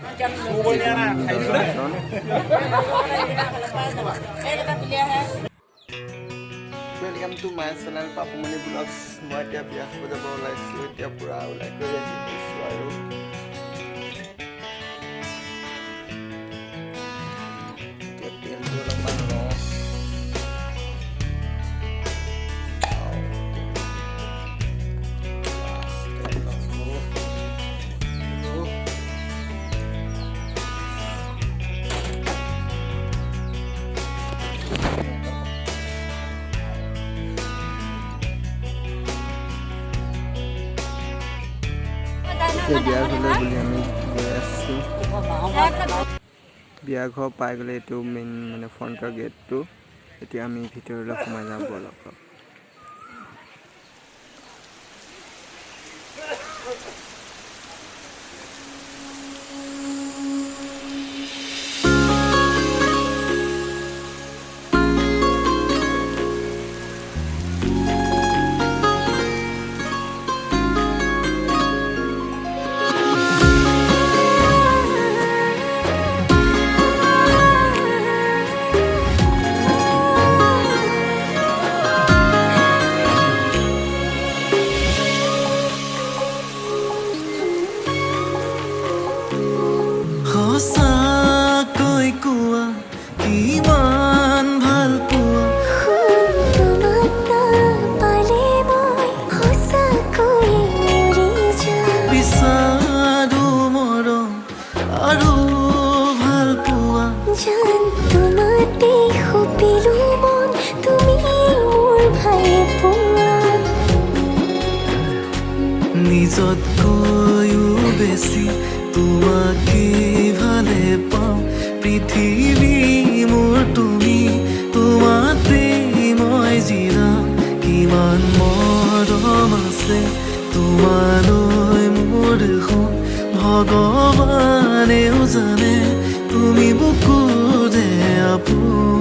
Welcome to my channel Papumani Vlogs. মই এতিয়া বিয়া খাব যাব ওলাইছোঁ এতিয়া পুৰা ওলাই গৈ আছোঁ আৰু এতিয়া তেলটো অলপমান লওঁ বিয়া ঘৰলৈ বুলি আমি গৈ আছোঁ বিয়া ঘৰ পাই গ'লে এইটো মেইন মানে ফ্ৰণ্টৰ গেটটো এতিয়া আমি ভিতৰলৈ সোমাই যাওঁ ব'লক সঁচাকৈ কোৱা কিমান ভাল পোৱা বিচাৰো মৰম আৰু ভাল পোৱা নিজতকৈও বেছি তোমাকে ভালে পাওঁ পৃথিৱী মোৰ তুমি তোমাতে মই জিৰাম কিমান মৰম আছে তোমালৈ মোৰ দেখোন ভগৱানেও জানে তুমি বুকুৰে আপোন